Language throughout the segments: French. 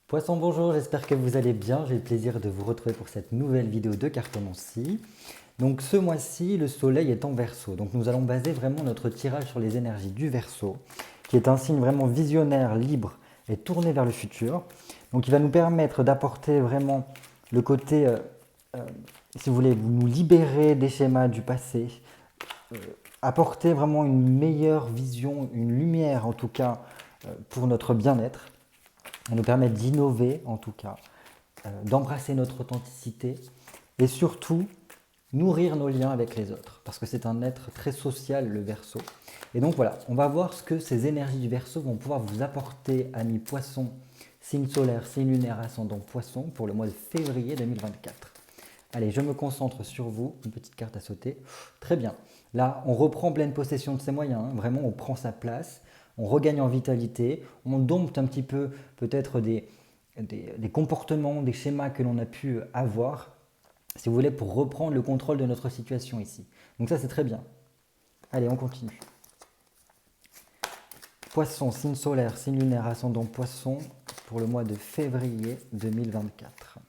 Poisson, bonjour, j'espère que vous allez bien. J'ai le plaisir de vous retrouver pour cette nouvelle vidéo de cartomancie. Donc ce mois-ci, le soleil est en Verseau. Donc nous allons baser vraiment notre tirage sur les énergies du Verseau, qui est un signe vraiment visionnaire, libre et tourné vers le futur. Donc il va nous permettre d'apporter vraiment le côté, si vous voulez, vous nous libérer des schémas du passé, euh, apporter vraiment une meilleure vision, une lumière en tout cas, pour notre bien-être. Ça nous permet d'innover en tout cas, d'embrasser notre authenticité et surtout nourrir nos liens avec les autres parce que c'est un être très social le Verseau. Et donc voilà, on va voir ce que ces énergies du Verseau vont pouvoir vous apporter, amis Poissons, signe solaire, signe lunaire, ascendant Poisson pour le mois de février 2024. Allez, je me concentre sur vous, une petite carte à sauter. Très bien. Là, on reprend pleine possession de ses moyens, hein. Vraiment, on prend sa place, on regagne en vitalité, on dompte un petit peu peut-être des comportements, des schémas que l'on a pu avoir, si vous voulez, pour reprendre le contrôle de notre situation ici. Donc ça, c'est très bien. Allez, on continue. Poisson, signe solaire, signe lunaire, ascendant Poisson pour le mois de février 2024.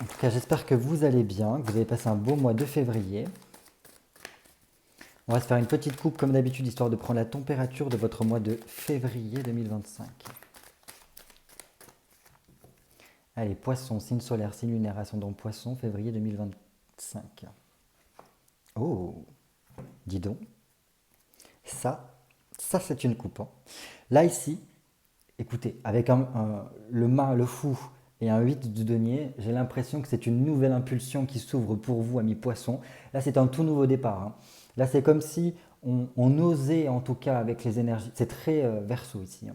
En tout cas, j'espère que vous allez bien, que vous avez passé un beau mois de février. On va se faire une petite coupe comme d'habitude, histoire de prendre la température de votre mois de février 2025. Allez, Poisson, signe solaire, signe lunaire, ascendant Poisson, février 2025. Oh, dis donc. Ça c'est une coupe, hein. Là, ici, écoutez, avec le mât, le fou et un 8 de denier, j'ai l'impression que c'est une nouvelle impulsion qui s'ouvre pour vous, amis Poissons. Là, c'est un tout nouveau départ, hein. Là, c'est comme si on osait, en tout cas, avec les énergies. C'est très Verseau ici, hein.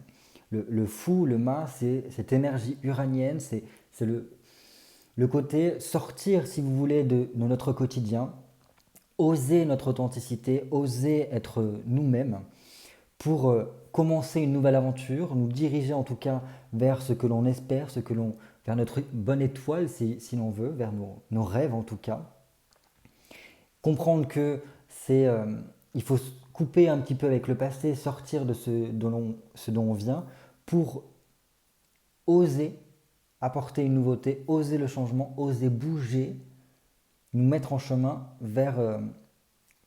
Le fou, le mât, c'est cette énergie uranienne, c'est le côté sortir, si vous voulez, de notre quotidien, oser notre authenticité, oser être nous-mêmes pour commencer une nouvelle aventure, nous diriger en tout cas vers ce que l'on espère, vers notre bonne étoile si l'on veut, vers nos rêves en tout cas. Comprendre que il faut se couper un petit peu avec le passé, sortir de ce dont on vient pour oser apporter une nouveauté, oser le changement, oser bouger, nous mettre en chemin vers,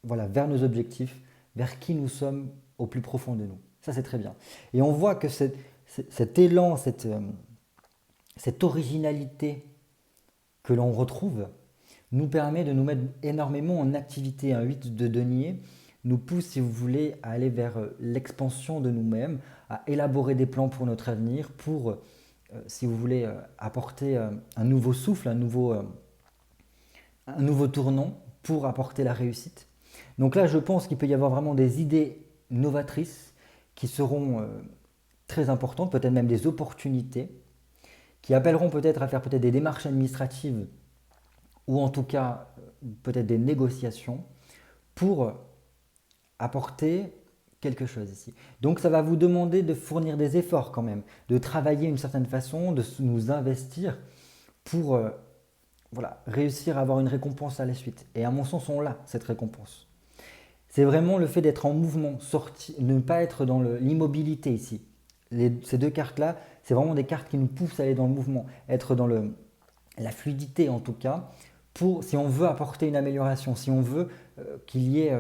voilà, vers nos objectifs, vers qui nous sommes au plus profond de nous. Ça, c'est très bien. Et on voit que cet élan, cette originalité que l'on retrouve nous permet de nous mettre énormément en activité. Un 8 de denier nous pousse, si vous voulez, à aller vers l'expansion de nous-mêmes, à élaborer des plans pour notre avenir, pour, si vous voulez, apporter un nouveau souffle, un nouveau tournant pour apporter la réussite. Donc là, je pense qu'il peut y avoir vraiment des idées novatrices qui seront très importantes, peut-être même des opportunités, qui appelleront peut-être à faire peut-être des démarches administratives ou en tout cas peut-être des négociations pour apporter quelque chose ici. Donc ça va vous demander de fournir des efforts quand même, de travailler d'une certaine façon, de nous investir pour voilà, réussir à avoir une récompense à la suite. Et à mon sens, on l'a, cette récompense. C'est vraiment le fait d'être en mouvement, ne pas être dans l'immobilité ici. Ces deux cartes-là, c'est vraiment des cartes qui nous poussent à aller dans le mouvement, être dans la fluidité en tout cas, si on veut apporter une amélioration, si on veut qu'il y ait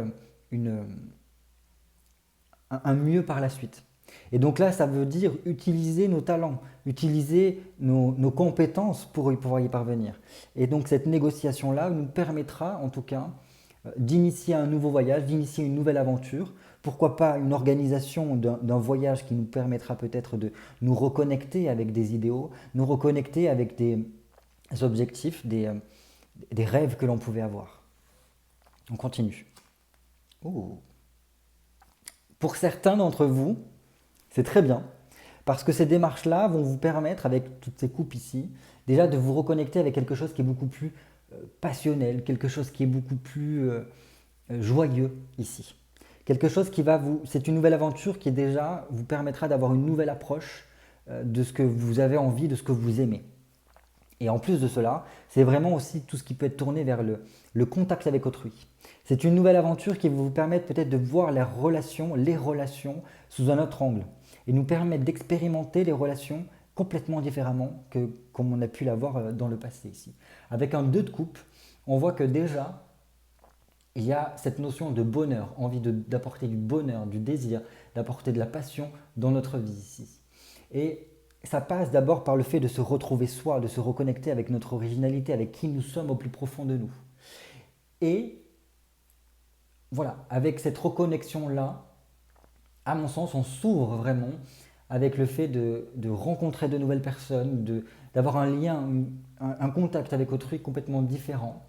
un mieux par la suite. Et donc là, ça veut dire utiliser nos talents, utiliser nos compétences pour pouvoir y parvenir. Et donc cette négociation-là nous permettra en tout cas d'initier un nouveau voyage, d'initier une nouvelle aventure. Pourquoi pas une organisation d'un voyage qui nous permettra peut-être de nous reconnecter avec des idéaux, nous reconnecter avec des objectifs, des rêves que l'on pouvait avoir. On continue. Oh. Pour certains d'entre vous, c'est très bien, parce que ces démarches-là vont vous permettre, avec toutes ces coupes ici, déjà de vous reconnecter avec quelque chose qui est beaucoup plus passionnel, quelque chose qui est beaucoup plus joyeux ici. Quelque chose qui va vous... C'est une nouvelle aventure qui déjà vous permettra d'avoir une nouvelle approche de ce que vous avez envie, de ce que vous aimez. Et en plus de cela, c'est vraiment aussi tout ce qui peut être tourné vers le contact avec autrui. C'est une nouvelle aventure qui va vous permettre peut-être de voir les relations sous un autre angle et nous permettre d'expérimenter les relations complètement différemment que comme on a pu l'avoir dans le passé ici. Avec un 2 de coupe, on voit que déjà, il y a cette notion de bonheur, envie d'apporter du bonheur, du désir, d'apporter de la passion dans notre vie ici. Et ça passe d'abord par le fait de se retrouver soi, de se reconnecter avec notre originalité, avec qui nous sommes au plus profond de nous. Et voilà, avec cette reconnexion-là, à mon sens, on s'ouvre vraiment avec le fait de rencontrer de nouvelles personnes, d'avoir un lien, un contact avec autrui complètement différent,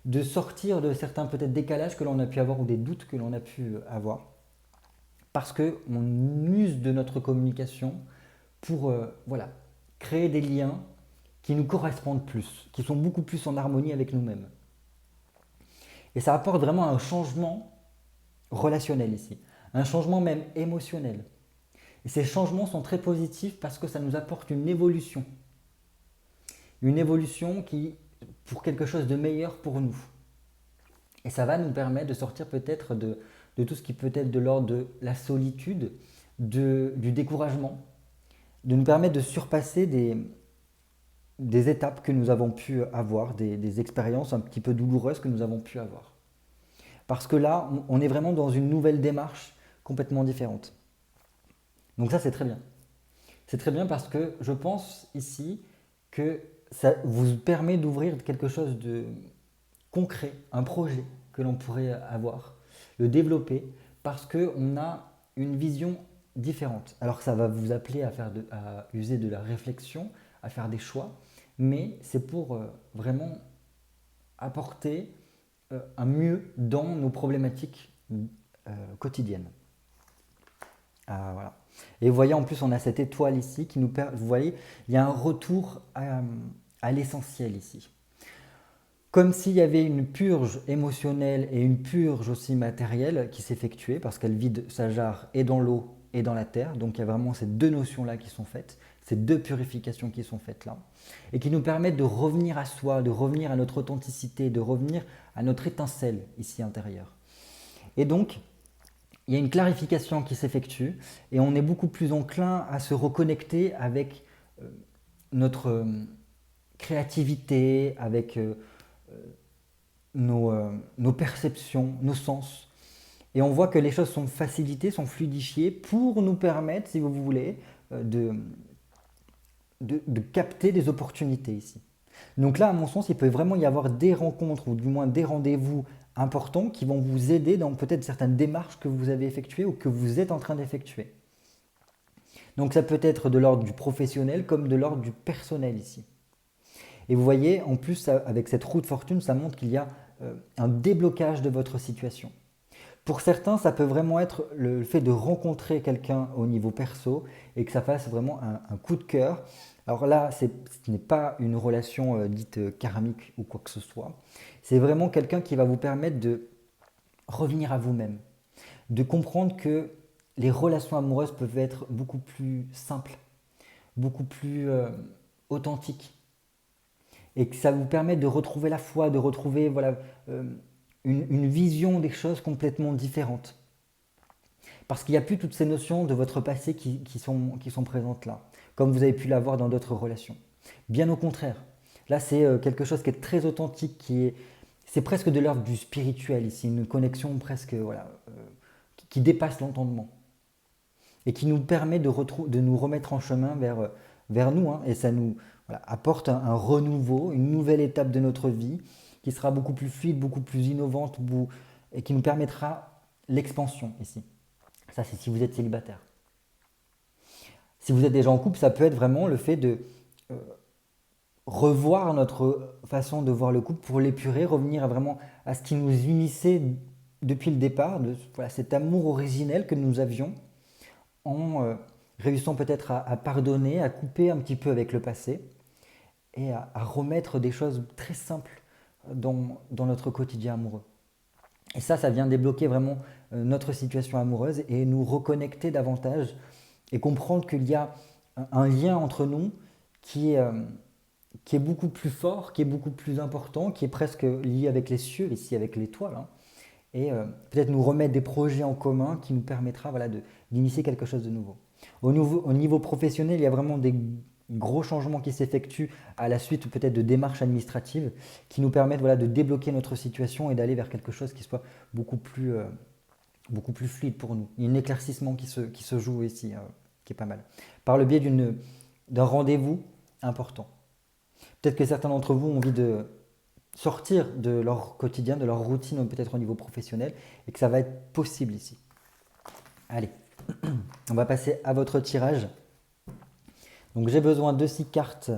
de sortir de certains peut-être décalages que l'on a pu avoir ou des doutes que l'on a pu avoir, parce qu'on use de notre communication pour voilà, créer des liens qui nous correspondent plus, qui sont beaucoup plus en harmonie avec nous-mêmes. Et ça apporte vraiment un changement relationnel ici, un changement même émotionnel. Et ces changements sont très positifs parce que ça nous apporte une évolution qui, pour quelque chose de meilleur pour nous. Et ça va nous permettre de sortir peut-être de tout ce qui peut être de l'ordre de la solitude, du découragement, de nous permettre de surpasser des étapes que nous avons pu avoir, des expériences un petit peu douloureuses que nous avons pu avoir. Parce que là, on est vraiment dans une nouvelle démarche complètement différente. Donc ça, c'est très bien. C'est très bien parce que je pense ici que ça vous permet d'ouvrir quelque chose de concret, un projet que l'on pourrait avoir, le développer, parce qu'on a une vision différente. Alors ça va vous appeler à user de la réflexion, à faire des choix, mais c'est pour vraiment apporter un mieux dans nos problématiques quotidiennes. Voilà. Et vous voyez, en plus, on a cette étoile ici qui nous permet, vous voyez, il y a un retour à l'essentiel ici. Comme s'il y avait une purge émotionnelle et une purge aussi matérielle qui s'effectuait parce qu'elle vide sa jarre et dans l'eau et dans la terre. Donc il y a vraiment ces deux notions-là qui sont faites, ces deux purifications qui sont faites là et qui nous permettent de revenir à soi, de revenir à notre authenticité, de revenir à notre étincelle ici intérieure. Et donc, il y a une clarification qui s'effectue et on est beaucoup plus enclin à se reconnecter avec notre créativité, avec nos perceptions, nos sens. Et on voit que les choses sont facilitées, sont fluidifiées pour nous permettre, si vous voulez, de capter des opportunités ici. Donc là, à mon sens, il peut vraiment y avoir des rencontres ou du moins des rendez-vous importants qui vont vous aider dans peut-être certaines démarches que vous avez effectuées ou que vous êtes en train d'effectuer. Donc ça peut être de l'ordre du professionnel comme de l'ordre du personnel ici. Et vous voyez, en plus, avec cette roue de fortune, ça montre qu'il y a un déblocage de votre situation. Pour certains, ça peut vraiment être le fait de rencontrer quelqu'un au niveau perso et que ça fasse vraiment un coup de cœur. Alors là, ce n'est pas une relation dite karmique ou quoi que ce soit. C'est vraiment quelqu'un qui va vous permettre de revenir à vous-même, de comprendre que les relations amoureuses peuvent être beaucoup plus simples, beaucoup plus authentiques. Et que ça vous permet de retrouver la foi, de retrouver voilà, une vision des choses complètement différente. Parce qu'il n'y a plus toutes ces notions de votre passé qui sont présentes là, comme vous avez pu l'avoir dans d'autres relations. Bien au contraire, là c'est quelque chose qui est très authentique, c'est presque de l'ordre du spirituel ici, une connexion presque voilà, qui dépasse l'entendement et qui nous permet de nous remettre en chemin vers nous, hein, et ça nous apporte un renouveau, une nouvelle étape de notre vie qui sera beaucoup plus fluide, beaucoup plus innovante et qui nous permettra l'expansion ici. Ça, c'est si vous êtes célibataire. Si vous êtes déjà en couple, ça peut être vraiment le fait de revoir notre façon de voir le couple pour l'épurer, revenir vraiment à ce qui nous unissait depuis le départ, voilà, cet amour originel que nous avions en réussissant peut-être à pardonner, à couper un petit peu avec le passé et à remettre des choses très simples dans notre quotidien amoureux. Et ça vient débloquer vraiment notre situation amoureuse et nous reconnecter davantage et comprendre qu'il y a un lien entre nous qui qui est beaucoup plus fort, qui est beaucoup plus important, qui est presque lié avec les cieux, ici avec l'étoile, hein, et peut-être nous remettre des projets en commun qui nous permettra voilà, d'initier quelque chose de nouveau. Au niveau professionnel, il y a vraiment des gros changements qui s'effectuent à la suite peut-être de démarches administratives qui nous permettent voilà, de débloquer notre situation et d'aller vers quelque chose qui soit beaucoup plus fluide pour nous. Il y a un éclaircissement qui se joue ici, qui est pas mal. Par le biais d'un rendez-vous important. Peut-être que certains d'entre vous ont envie de sortir de leur quotidien, de leur routine, peut-être au niveau professionnel, et que ça va être possible ici. Allez, on va passer à votre tirage. Donc j'ai besoin de 6 cartes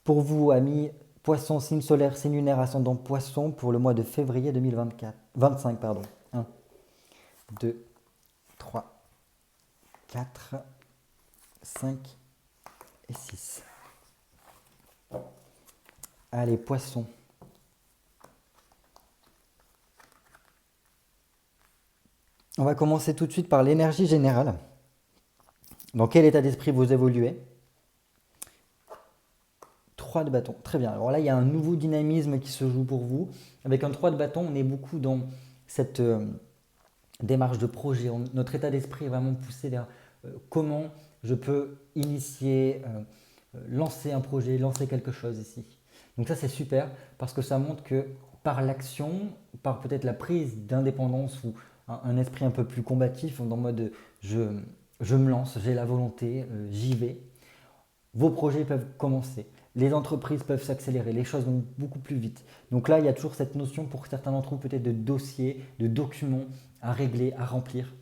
pour vous, amis Poisson, signe solaire, signe lunaire, ascendant Poisson, pour le mois de février 2025. 1, 2, 3, 4, 5 et 6. Allez, Poisson. On va commencer tout de suite par l'énergie générale. Dans quel état d'esprit vous évoluez? 3 de bâton, très bien. Alors là, il y a un nouveau dynamisme qui se joue pour vous. Avec un 3 de bâton, on est beaucoup dans cette démarche de projet. Notre état d'esprit est vraiment poussé vers comment je peux initier, lancer un projet, lancer quelque chose ici. Donc ça, c'est super parce que ça montre que par l'action, par peut-être la prise d'indépendance ou un esprit un peu plus combatif, dans le mode je me lance, j'ai la volonté, j'y vais, vos projets peuvent commencer. Les entreprises peuvent s'accélérer, les choses vont beaucoup plus vite. Donc là, il y a toujours cette notion pour certains d'entre vous peut-être de dossiers, de documents à régler, à remplir.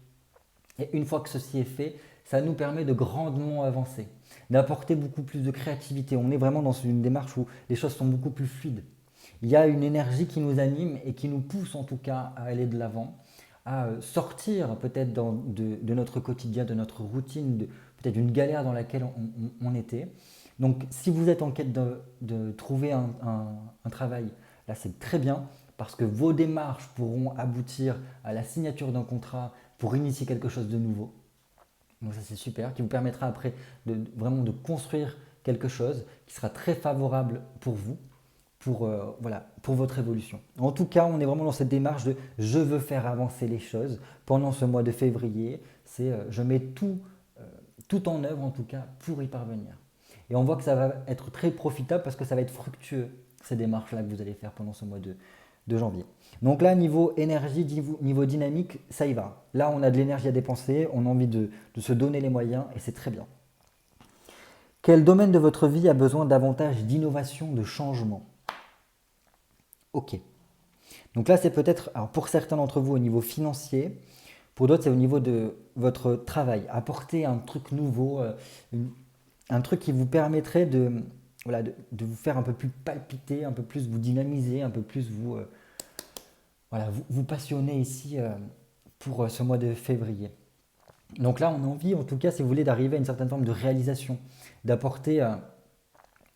Et une fois que ceci est fait, ça nous permet de grandement avancer, d'apporter beaucoup plus de créativité. On est vraiment dans une démarche où les choses sont beaucoup plus fluides. Il y a une énergie qui nous anime et qui nous pousse en tout cas à aller de l'avant, à sortir peut-être de notre quotidien, de notre routine, peut-être d'une galère dans laquelle on était. Donc si vous êtes en quête de trouver un travail, là c'est très bien parce que vos démarches pourront aboutir à la signature d'un contrat pour initier quelque chose de nouveau. Donc ça c'est super, qui vous permettra après vraiment de construire quelque chose qui sera très favorable pour vous, pour votre évolution. En tout cas, on est vraiment dans cette démarche de je veux faire avancer les choses pendant ce mois de février. C'est je mets tout en œuvre en tout cas pour y parvenir. Et on voit que ça va être très profitable parce que ça va être fructueux, ces démarches-là que vous allez faire pendant ce mois de janvier. Donc là, niveau énergie, niveau dynamique, ça y va. Là, on a de l'énergie à dépenser, on a envie de se donner les moyens et c'est très bien. Quel domaine de votre vie a besoin davantage d'innovation, de changement? Ok. Donc là, c'est peut-être, alors pour certains d'entre vous au niveau financier, pour d'autres, c'est au niveau de votre travail. Apporter un truc nouveau, un truc qui vous permettrait de vous faire un peu plus palpiter, un peu plus vous dynamiser, un peu plus vous passionner ici pour ce mois de février. Donc là, on a envie, en tout cas, si vous voulez, d'arriver à une certaine forme de réalisation, d'apporter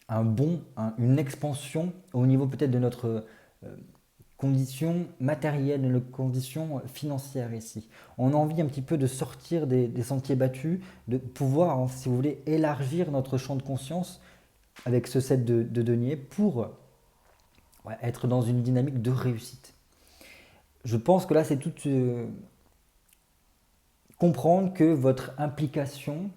une expansion au niveau peut-être de notre conditions matérielles, de nos conditions financières ici. On a envie un petit peu de sortir des sentiers battus, de pouvoir, si vous voulez, élargir notre champ de conscience avec ce set de deniers pour être dans une dynamique de réussite. Je pense que là, c'est tout comprendre que votre implication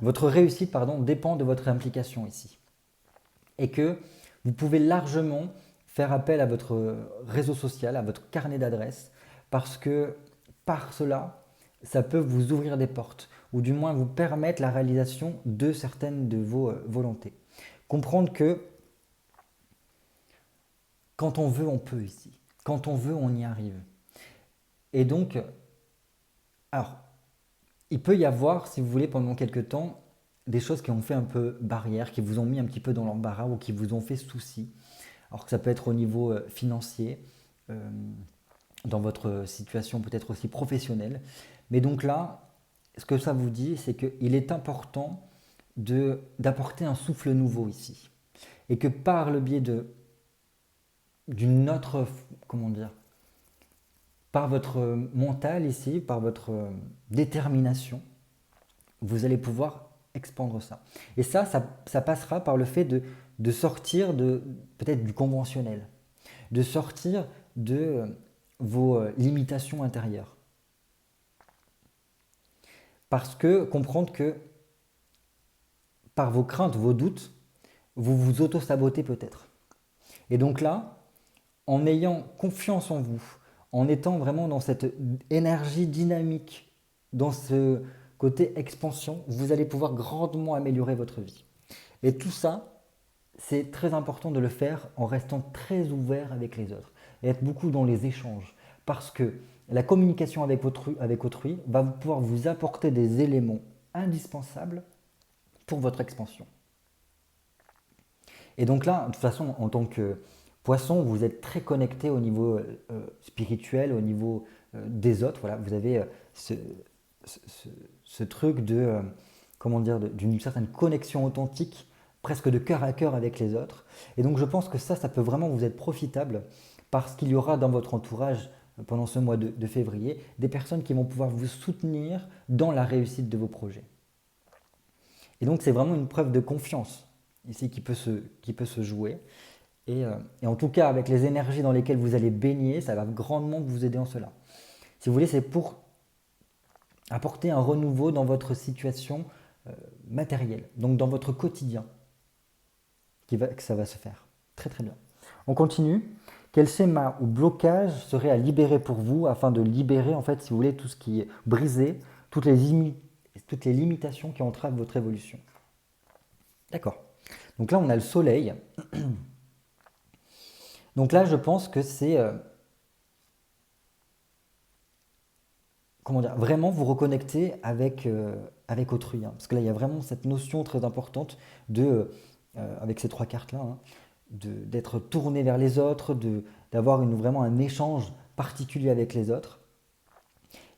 votre réussite, dépend de votre implication ici. Et que vous pouvez largement faire appel à votre réseau social, à votre carnet d'adresses, parce que par cela, ça peut vous ouvrir des portes, ou du moins vous permettre la réalisation de certaines de vos volontés. Comprendre que quand on veut, on peut ici. Quand on veut, on y arrive. Et donc, alors, il peut y avoir, si vous voulez, pendant quelques temps, des choses qui ont fait un peu barrière, qui vous ont mis un petit peu dans l'embarras ou qui vous ont fait souci. Alors que ça peut être au niveau financier, dans votre situation peut-être aussi professionnelle. Mais donc là, ce que ça vous dit, c'est qu'il est important d'apporter un souffle nouveau ici. Et que par le biais d'une autre, par votre mental ici, par votre détermination, vous allez pouvoir expandre ça. Et ça passera par le fait de sortir peut-être du conventionnel, de sortir de vos limitations intérieures. Parce que comprendre que par vos craintes, vos doutes, vous vous auto-sabotez peut-être. Et donc là, en ayant confiance en vous, en étant vraiment dans cette énergie dynamique, dans ce côté expansion, vous allez pouvoir grandement améliorer votre vie. Et tout ça, c'est très important de le faire en restant très ouvert avec les autres et être beaucoup dans les échanges. Parce que la communication avec autrui va pouvoir vous apporter des éléments indispensables pour votre expansion. Et donc là, de toute façon, en tant que poisson, vous êtes très connecté au niveau spirituel, au niveau des autres. Voilà, vous avez ce truc comment dire, d'une certaine connexion authentique, presque de cœur à cœur avec les autres. Et donc je pense que ça peut vraiment vous être profitable parce qu'il y aura dans votre entourage, pendant ce mois de février, des personnes qui vont pouvoir vous soutenir dans la réussite de vos projets. Et donc c'est vraiment une preuve de confiance ici qui peut se jouer. Et en tout cas, avec les énergies dans lesquelles vous allez baigner, ça va grandement vous aider en cela. Si vous voulez, c'est pour apporter un renouveau dans votre situation matérielle, donc dans votre quotidien, que ça va se faire. Très très bien. On continue. Quel schéma ou blocage serait à libérer pour vous afin de libérer, en fait, si vous voulez, tout ce qui est brisé, toutes les limitations qui entravent votre évolution? D'accord. Donc là, on a le soleil. Donc là, je pense que c'est comment dire, vraiment vous reconnecter avec autrui. Parce que là, il y a vraiment cette notion très importante avec ces trois cartes-là, d'être tourné vers les autres, d'avoir vraiment un échange particulier avec les autres.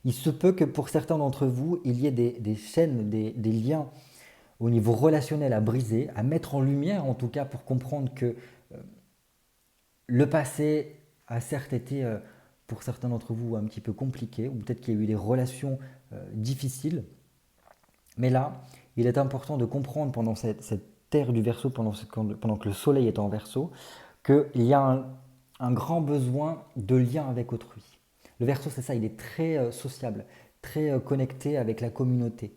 Il se peut que pour certains d'entre vous, il y ait des chaînes, des liens au niveau relationnel à briser, à mettre en lumière en tout cas pour comprendre que le passé a certes été, pour certains d'entre vous, un petit peu compliqué, ou peut-être qu'il y a eu des relations difficiles. Mais là, il est important de comprendre pendant cette ère du Verseau, pendant que le soleil est en Verseau, qu'il y a un grand besoin de lien avec autrui. Le Verseau, c'est ça, il est très sociable, très connecté avec la communauté.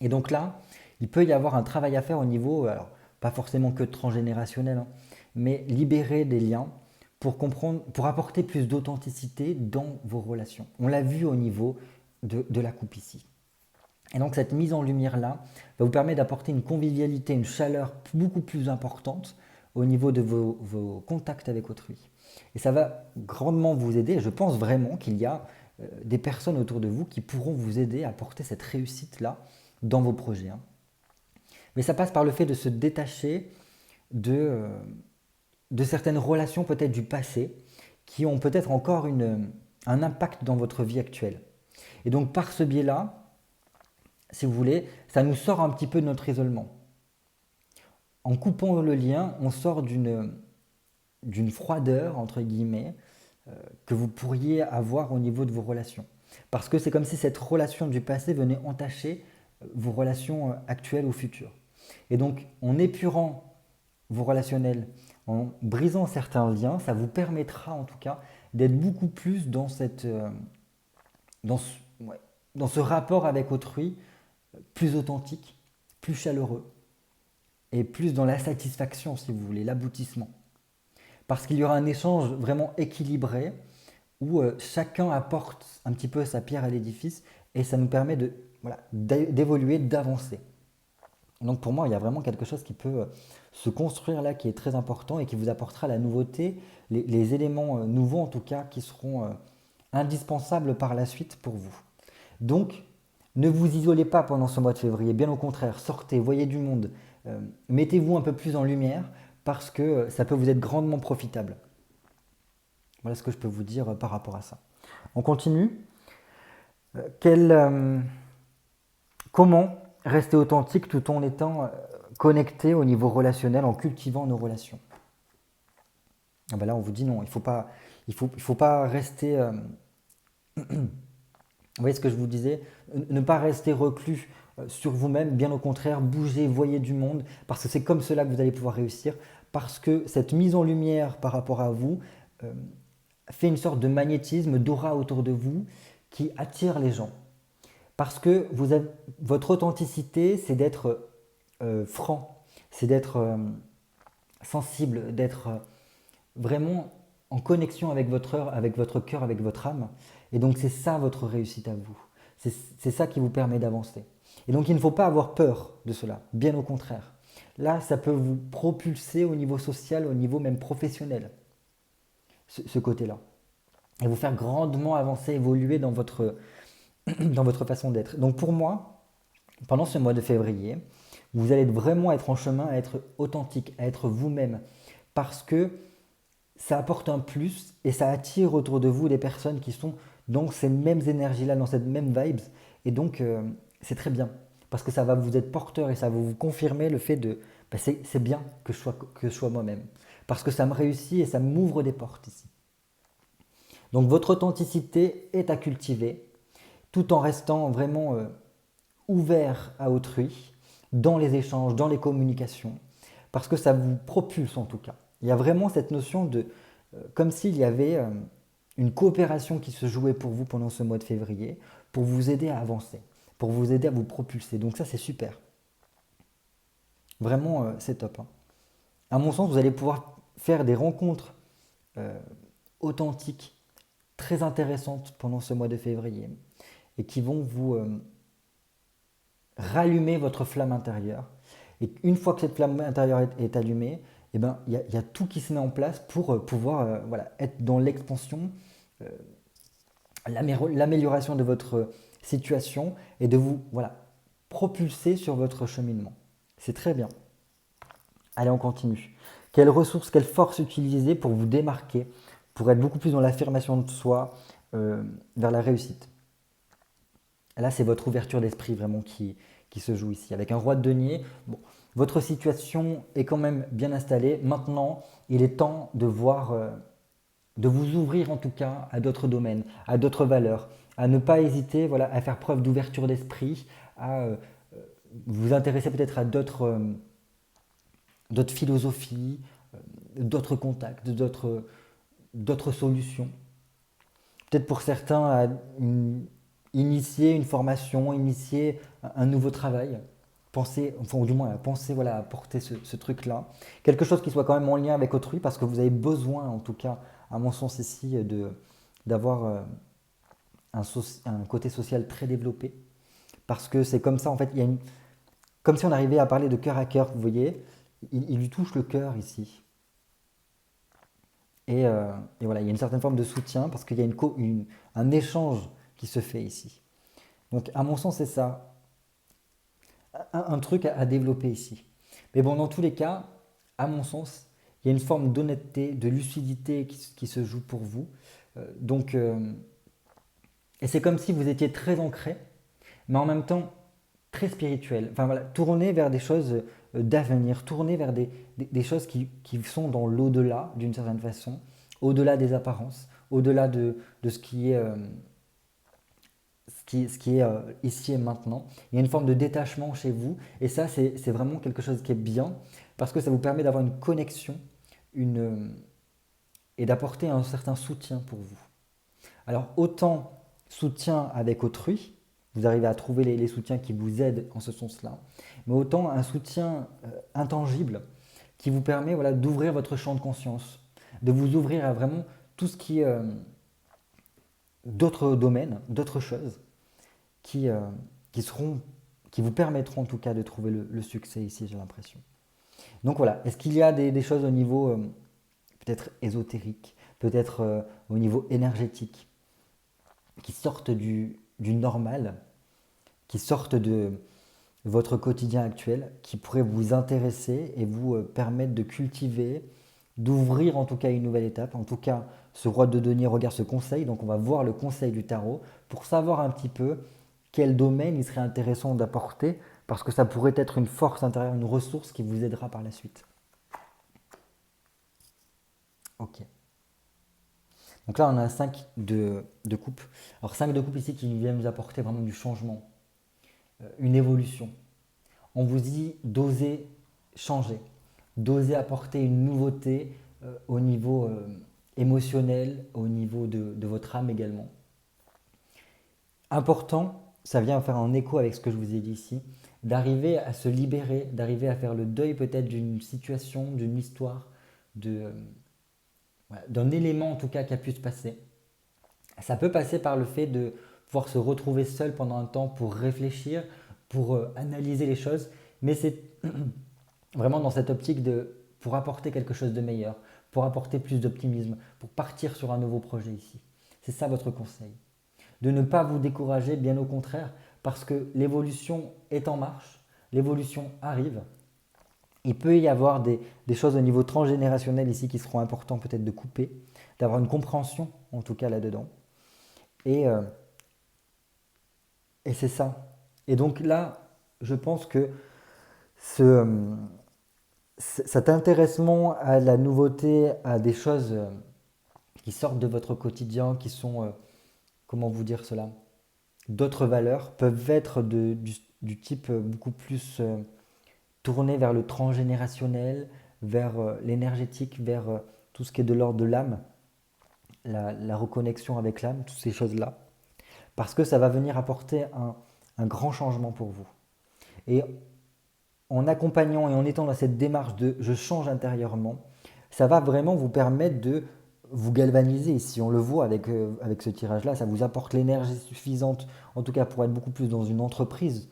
Et donc là, il peut y avoir un travail à faire au niveau, alors pas forcément que transgénérationnel, mais libérer des liens pour comprendre, pour apporter plus d'authenticité dans vos relations. On l'a vu au niveau de la coupe ici. Et donc cette mise en lumière-là va vous permettre d'apporter une convivialité, une chaleur beaucoup plus importante au niveau de vos contacts avec autrui. Et ça va grandement vous aider. Je pense vraiment qu'il y a des personnes autour de vous qui pourront vous aider à apporter cette réussite-là dans vos projets. Mais ça passe par le fait de se détacher de certaines relations peut-être du passé qui ont peut-être encore un impact dans votre vie actuelle. Et donc par ce biais-là, si vous voulez, ça nous sort un petit peu de notre isolement. En coupant le lien, on sort d'une froideur, entre guillemets, que vous pourriez avoir au niveau de vos relations. Parce que c'est comme si cette relation du passé venait entacher vos relations actuelles ou futures. Et donc, en épurant vos relationnels, en brisant certains liens, ça vous permettra en tout cas d'être beaucoup plus dans ce rapport avec autrui, plus authentique, plus chaleureux et plus dans la satisfaction, si vous voulez, l'aboutissement. Parce qu'il y aura un échange vraiment équilibré où chacun apporte un petit peu sa pierre à l'édifice et ça nous permet d'évoluer, d'avancer. Donc pour moi, il y a vraiment quelque chose qui peut se construire là, qui est très important et qui vous apportera la nouveauté, les éléments nouveaux en tout cas, qui seront indispensables par la suite pour vous. Donc, ne vous isolez pas pendant ce mois de février, bien au contraire, sortez, voyez du monde, mettez-vous un peu plus en lumière parce que ça peut vous être grandement profitable. Voilà ce que je peux vous dire par rapport à ça. On continue. Comment rester authentique tout en étant connecté au niveau relationnel, en cultivant nos relations? Ah ben là, on vous dit non, il faut pas rester... Vous voyez ce que je vous disais? Ne pas rester reclus sur vous-même, bien au contraire, bougez, voyez du monde, parce que c'est comme cela que vous allez pouvoir réussir, parce que cette mise en lumière par rapport à vous fait une sorte de magnétisme, d'aura autour de vous qui attire les gens. Parce que votre authenticité, c'est d'être franc, c'est d'être sensible, d'être vraiment en connexion avec votre cœur, avec votre âme. Et donc c'est ça votre réussite à vous. C'est ça qui vous permet d'avancer. Et donc il ne faut pas avoir peur de cela, bien au contraire. Là, ça peut vous propulser au niveau social, au niveau même professionnel, ce côté-là. Et vous faire grandement avancer, évoluer dans votre, dans votre façon d'être. Donc pour moi, pendant ce mois de février, vous allez vraiment être en chemin à être authentique, à être vous-même. Parce que ça apporte un plus et ça attire autour de vous des personnes qui sont dans ces mêmes énergies-là, dans cette même vibes. Et donc, c'est très bien. Parce que ça va vous être porteur et ça va vous confirmer le fait de bah, c'est bien que je sois moi-même. Parce que ça me réussit et ça m'ouvre des portes ici. Donc, votre authenticité est à cultiver tout en restant vraiment ouvert à autrui dans les échanges, dans les communications. Parce que ça vous propulse en tout cas. Il y a vraiment cette notion de comme s'il y avait une coopération qui se jouait pour vous pendant ce mois de février pour vous aider à avancer, pour vous aider à vous propulser. Donc ça, c'est super. Vraiment, c'est top. Hein. À mon sens, vous allez pouvoir faire des rencontres euh, authentiques, très intéressantes pendant ce mois de février et qui vont vous rallumer votre flamme intérieure. Et une fois que cette flamme intérieure est allumée, eh ben, y a tout qui se met en place pour pouvoir voilà, être dans l'expansion, euh, l'amélioration de votre situation et de vous voilà, propulser sur votre cheminement. C'est très bien. Allez, on continue. Quelles ressources, quelles forces utiliser pour vous démarquer, pour être beaucoup plus dans l'affirmation de soi vers la réussite. Là, c'est votre ouverture d'esprit vraiment qui se joue ici. Avec un roi de denier, bon, votre situation est quand même bien installée. Maintenant, il est temps de voir, de vous ouvrir en tout cas à d'autres domaines, à d'autres valeurs, à ne pas hésiter voilà, à faire preuve d'ouverture d'esprit, à vous intéresser peut-être à d'autres philosophies, d'autres contacts, d'autres solutions. Peut-être pour certains, à initier une formation, initier un nouveau travail, penser, enfin, ou du moins à penser voilà, à porter ce truc-là. Quelque chose qui soit quand même en lien avec autrui, parce que vous avez besoin, en tout cas, à mon sens ici, d'avoir un côté social très développé. Parce que c'est comme ça, en fait, comme si on arrivait à parler de cœur à cœur, vous voyez, il lui touche le cœur ici. Et voilà, il y a une certaine forme de soutien parce qu'il y a un échange qui se fait ici. Donc, à mon sens, c'est ça, un truc à développer ici. Mais bon, dans tous les cas, à mon sens, il y a une forme d'honnêteté, de lucidité qui se joue pour vous. Donc, et c'est comme si vous étiez très ancré, mais en même temps très spirituel. Enfin voilà, tourner vers des choses d'avenir, tourner vers des choses qui sont dans l'au-delà d'une certaine façon, au-delà des apparences, au-delà de ce qui est, ce qui est ici et maintenant. Il y a une forme de détachement chez vous et ça c'est vraiment quelque chose qui est bien parce que ça vous permet d'avoir une connexion et d'apporter un certain soutien pour vous. Alors autant soutien avec autrui, vous arrivez à trouver les soutiens qui vous aident en ce sens-là, mais autant un soutien intangible qui vous permet voilà, d'ouvrir votre champ de conscience, de vous ouvrir à vraiment tout ce qui est d'autres domaines, d'autres choses qui, qui, seront, qui vous permettront en tout cas de trouver le succès ici, j'ai l'impression. Donc voilà, est-ce qu'il y a des choses au niveau peut-être ésotérique, peut-être au niveau énergétique, qui sortent du normal, qui sortent de votre quotidien actuel, qui pourraient vous intéresser et vous permettre de cultiver, d'ouvrir en tout cas une nouvelle étape. En tout cas, ce roi de denier regarde ce conseil, donc on va voir le conseil du tarot pour savoir un petit peu quel domaine il serait intéressant d'apporter, parce que ça pourrait être une force intérieure, une ressource qui vous aidera par la suite. Ok. Donc là, on a 5 de coupe. Alors 5 de coupe ici qui viennent nous apporter vraiment du changement. une évolution. On vous dit d'oser changer, d'oser apporter une nouveauté au niveau émotionnel, au niveau de votre âme également. Important, ça vient faire un écho avec ce que je vous ai dit ici, d'arriver à se libérer, d'arriver à faire le deuil peut-être d'une situation, d'une histoire, d'un élément en tout cas qui a pu se passer. Ça peut passer par le fait de pouvoir se retrouver seul pendant un temps pour réfléchir, pour analyser les choses, mais c'est vraiment dans cette optique pour apporter quelque chose de meilleur, pour apporter plus d'optimisme, pour partir sur un nouveau projet ici. C'est ça votre conseil. De ne pas vous décourager, bien au contraire, parce que l'évolution est en marche, l'évolution arrive. Il peut y avoir des choses au niveau transgénérationnel ici qui seront importants peut-être de couper, d'avoir une compréhension en tout cas là-dedans. Et c'est ça. Et donc là, je pense que cet intéressement à la nouveauté, à des choses qui sortent de votre quotidien, qui sont, comment vous dire cela, d'autres valeurs, peuvent être du type beaucoup plus tourné vers le transgénérationnel, vers l'énergétique, vers tout ce qui est de l'ordre de l'âme, la reconnexion avec l'âme, toutes ces choses-là. Parce que ça va venir apporter un grand changement pour vous. Et en accompagnant et en étant dans cette démarche de « je change intérieurement », ça va vraiment vous permettre de vous galvaniser. Si on le voit avec ce tirage-là, ça vous apporte l'énergie suffisante, en tout cas pour être beaucoup plus dans une entreprise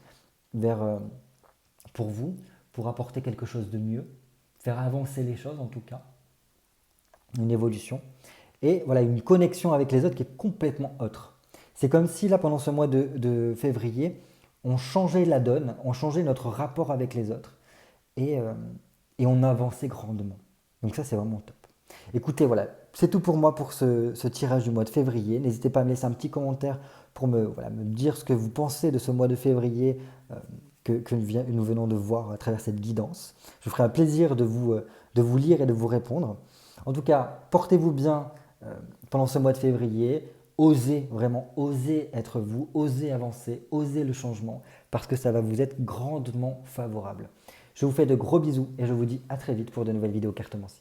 pour vous, pour apporter quelque chose de mieux, faire avancer les choses en tout cas, une évolution. Et voilà, une connexion avec les autres qui est complètement autre. C'est comme si là, pendant ce mois de février, on changeait la donne, on changeait notre rapport avec les autres et on avançait grandement. Donc ça, c'est vraiment top. Écoutez, voilà, c'est tout pour moi pour ce tirage du mois de février. N'hésitez pas à me laisser un petit commentaire pour me dire ce que vous pensez de ce mois de février que nous venons de voir à travers cette guidance. Je ferai un plaisir de vous lire et de vous répondre. En tout cas, portez-vous bien pendant ce mois de février. Osez, vraiment, osez être vous, osez avancer, osez le changement, parce que ça va vous être grandement favorable. Je vous fais de gros bisous et je vous dis à très vite pour de nouvelles vidéos cartomancie.